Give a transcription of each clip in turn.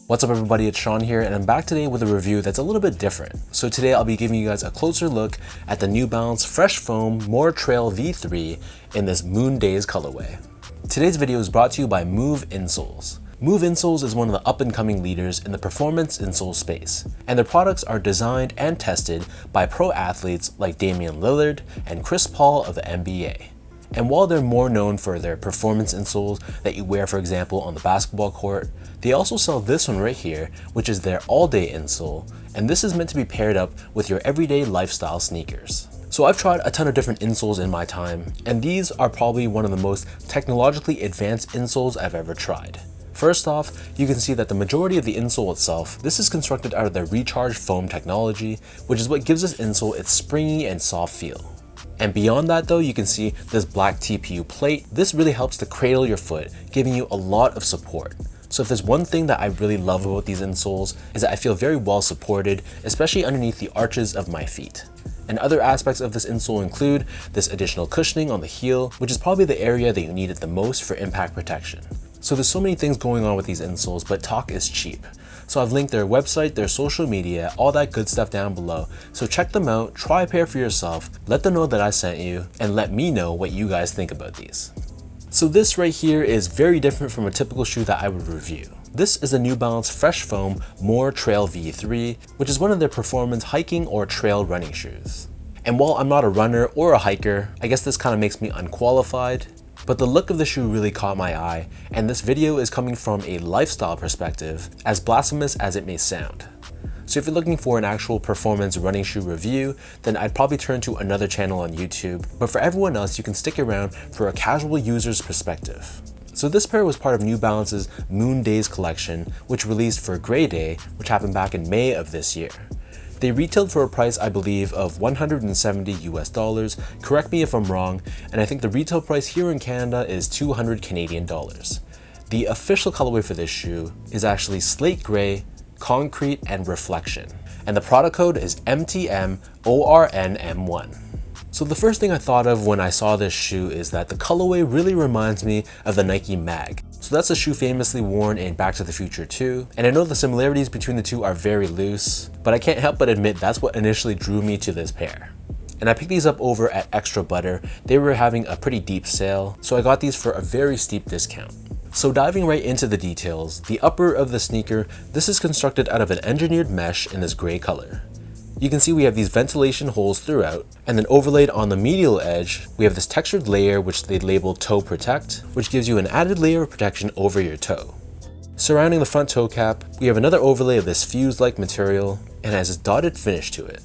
What's up everybody, it's Sean here, and I'm back today with a review that's a little bit different. So today I'll be giving you guys a closer look at the New Balance Fresh Foam More Trail V3 in this Moon Daze colorway. Today's video is brought to you by Move Insoles. Move Insoles is one of the up-and-coming leaders in the performance insole space, and their products are designed and tested by pro athletes like Damian Lillard and Chris Paul of the NBA. And while they're more known for their performance insoles that you wear, for example, on the basketball court, they also sell this one right here, which is their all-day insole, and this is meant to be paired up with your everyday lifestyle sneakers. So I've tried a ton of different insoles in my time, and these are probably one of the most technologically advanced insoles I've ever tried. First off, you can see that the majority of the insole itself, this is constructed out of their recharged foam technology, which is what gives this insole its springy and soft feel. And beyond that though, you can see this black TPU plate. This really helps to cradle your foot, giving you a lot of support. So if there's one thing that I really love about these insoles is that I feel very well supported, especially underneath the arches of my feet. And other aspects of this insole include this additional cushioning on the heel, which is probably the area that you need it the most for impact protection. So there's so many things going on with these insoles, but talk is cheap. So I've linked their website, their social media, all that good stuff down below. So check them out, try a pair for yourself, let them know that I sent you, and let me know what you guys think about these. So this right here is very different from a typical shoe that I would review. This is the New Balance Fresh Foam More Trail V3, which is one of their performance hiking or trail running shoes. And while I'm not a runner or a hiker, I guess this kind of makes me unqualified. But the look of the shoe really caught my eye, and this video is coming from a lifestyle perspective, as blasphemous as it may sound. So if you're looking for an actual performance running shoe review, then I'd probably turn to another channel on YouTube, but for everyone else, you can stick around for a casual user's perspective. So this pair was part of New Balance's Moon Daze collection, which released for Grey Day, which happened back in May of this year. They retailed for a price, I believe, of $170 US, correct me if I'm wrong, and I think the retail price here in Canada is 200 Canadian dollars. The official colorway for this shoe is actually Slate Gray, Concrete, and Reflection, and the product code is MTMORNM1. So the first thing I thought of when I saw this shoe is that the colorway really reminds me of the Nike Mag. So that's a shoe famously worn in Back to the Future 2, and I know the similarities between the two are very loose, but I can't help but admit that's what initially drew me to this pair. And I picked these up over at Extra Butter. They were having a pretty deep sale, so I got these for a very steep discount. So diving right into the details, the upper of the sneaker, this is constructed out of an engineered mesh in this gray color. You can see we have these ventilation holes throughout, and then overlaid on the medial edge, we have this textured layer which they labeled Toe Protect, which gives you an added layer of protection over your toe. Surrounding the front toe cap, we have another overlay of this fuse-like material, and has a dotted finish to it.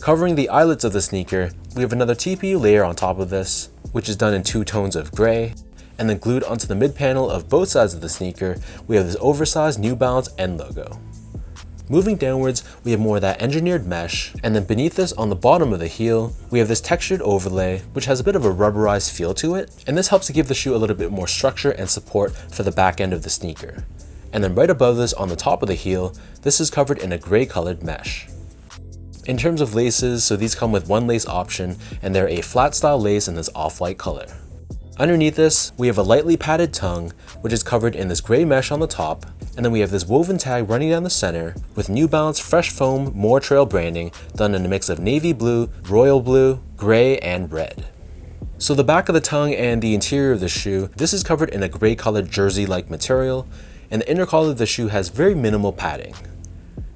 Covering the eyelets of the sneaker, we have another TPU layer on top of this, which is done in two tones of gray, and then glued onto the mid panel of both sides of the sneaker, we have this oversized New Balance end logo. Moving downwards, we have more of that engineered mesh, and then beneath this on the bottom of the heel, we have this textured overlay, which has a bit of a rubberized feel to it, and this helps to give the shoe a little bit more structure and support for the back end of the sneaker. And then right above this on the top of the heel, this is covered in a gray colored mesh. In terms of laces, so these come with one lace option, and they're a flat style lace in this off-white color. Underneath this, we have a lightly padded tongue, which is covered in this gray mesh on the top, and then we have this woven tag running down the center with New Balance Fresh Foam More Trail branding done in a mix of navy blue, royal blue, gray, and red. So the back of the tongue and the interior of the shoe, this is covered in a gray colored jersey-like material, and the inner collar of the shoe has very minimal padding.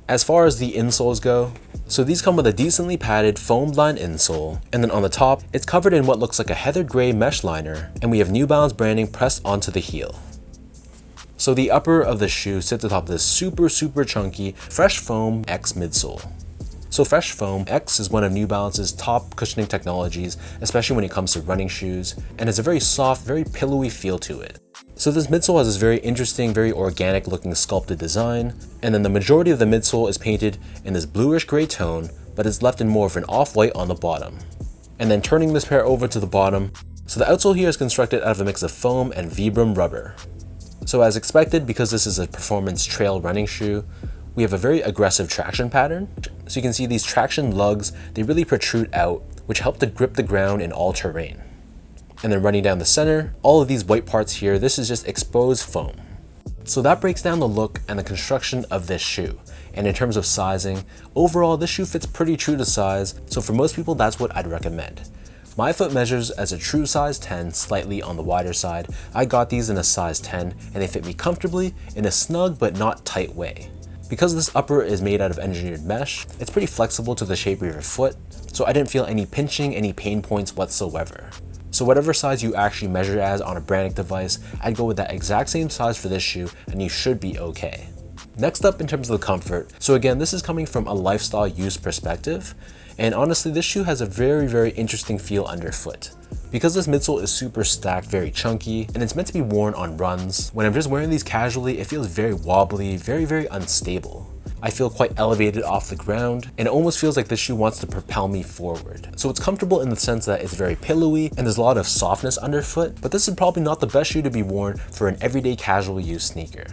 As far as the insoles go, so these come with a decently padded foam lined insole, and then on the top, it's covered in what looks like a heather gray mesh liner, and we have New Balance branding pressed onto the heel. So the upper of the shoe sits atop this super chunky Fresh Foam X midsole. So Fresh Foam X is one of New Balance's top cushioning technologies, especially when it comes to running shoes, and has a very soft, very pillowy feel to it. So this midsole has this very interesting, very organic looking sculpted design, and then the majority of the midsole is painted in this bluish gray tone, but it's left in more of an off-white on the bottom. And then turning this pair over to the bottom, so the outsole here is constructed out of a mix of foam and Vibram rubber. So as expected, because this is a performance trail running shoe, we have a very aggressive traction pattern. So you can see these traction lugs, they really protrude out, which help to grip the ground in all terrain. And then running down the center, all of these white parts here, this is just exposed foam. So that breaks down the look and the construction of this shoe. And in terms of sizing, overall this shoe fits pretty true to size, so for most people that's what I'd recommend. My foot measures as a true size 10, slightly on the wider side. I got these in a size 10 and they fit me comfortably in a snug but not tight way. Because this upper is made out of engineered mesh, it's pretty flexible to the shape of your foot, so I didn't feel any pinching, any pain points whatsoever. So whatever size you actually measure as on a branding device, I'd go with that exact same size for this shoe and you should be okay. Next up in terms of the comfort, so again this is coming from a lifestyle use perspective, and honestly this shoe has a very interesting feel underfoot. Because this midsole is super stacked, very chunky, and it's meant to be worn on runs, when I'm just wearing these casually it feels very wobbly, very unstable. I feel quite elevated off the ground, and it almost feels like this shoe wants to propel me forward. So it's comfortable in the sense that it's very pillowy and there's a lot of softness underfoot, but this is probably not the best shoe to be worn for an everyday casual use sneaker.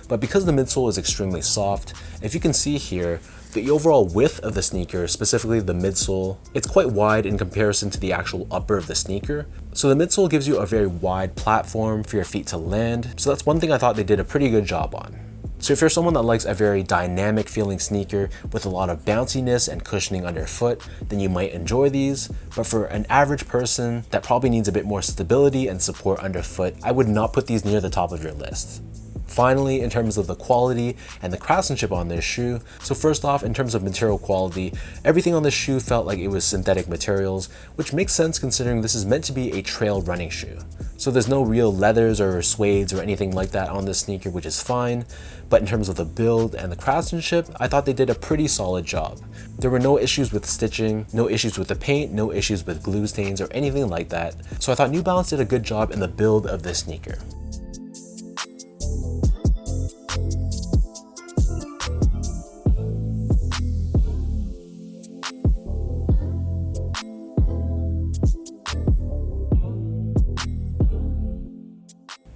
But because the midsole is extremely soft, if you can see here, the overall width of the sneaker, specifically the midsole, it's quite wide in comparison to the actual upper of the sneaker. So the midsole gives you a very wide platform for your feet to land. So that's one thing I thought they did a pretty good job on. So if you're someone that likes a very dynamic feeling sneaker with a lot of bounciness and cushioning underfoot, then you might enjoy these. But for an average person that probably needs a bit more stability and support underfoot, I would not put these near the top of your list. Finally, in terms of the quality and the craftsmanship on this shoe, so first off, in terms of material quality, everything on this shoe felt like it was synthetic materials, which makes sense considering this is meant to be a trail running shoe. So there's no real leathers or suedes or anything like that on this sneaker, which is fine. But in terms of the build and the craftsmanship, I thought they did a pretty solid job. There were no issues with stitching, no issues with the paint, no issues with glue stains or anything like that. So I thought New Balance did a good job in the build of this sneaker.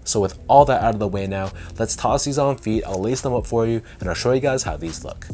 So with all that out of the way now, let's toss these on feet, I'll lace them up for you, and I'll show you guys how these look.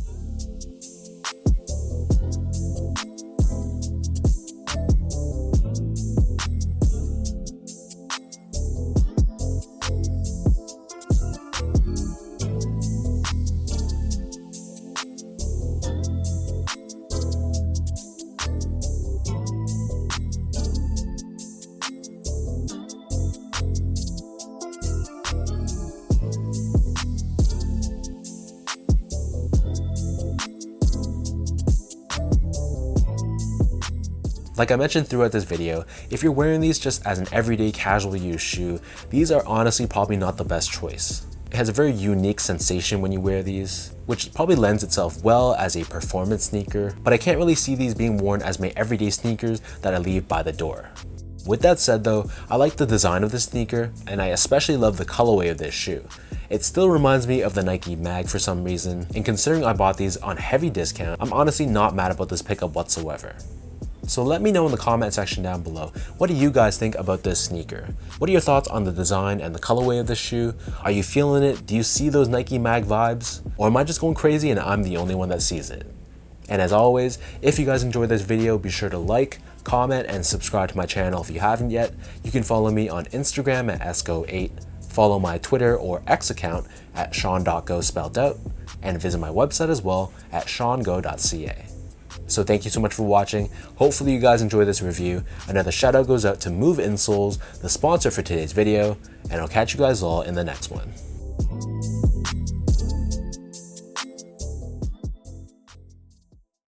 Like I mentioned throughout this video, if you're wearing these just as an everyday casual use shoe, these are honestly probably not the best choice. It has a very unique sensation when you wear these, which probably lends itself well as a performance sneaker, but I can't really see these being worn as my everyday sneakers that I leave by the door. With that said though, I like the design of this sneaker, and I especially love the colorway of this shoe. It still reminds me of the Nike Mag for some reason, and considering I bought these on heavy discount, I'm honestly not mad about this pickup whatsoever. So let me know in the comment section down below, what do you guys think about this sneaker? What are your thoughts on the design and the colorway of this shoe? Are you feeling it? Do you see those Nike Mag vibes? Or am I just going crazy and I'm the only one that sees it? And as always, if you guys enjoyed this video, be sure to like, comment, and subscribe to my channel if you haven't yet. You can follow me on Instagram at esco8, follow my Twitter or X account at sean.go spelled out, and visit my website as well at seango.ca. So thank you so much for watching. Hopefully you guys enjoyed this review. Another shout out goes out to Move Insoles, the sponsor for today's video, and I'll catch you guys all in the next one.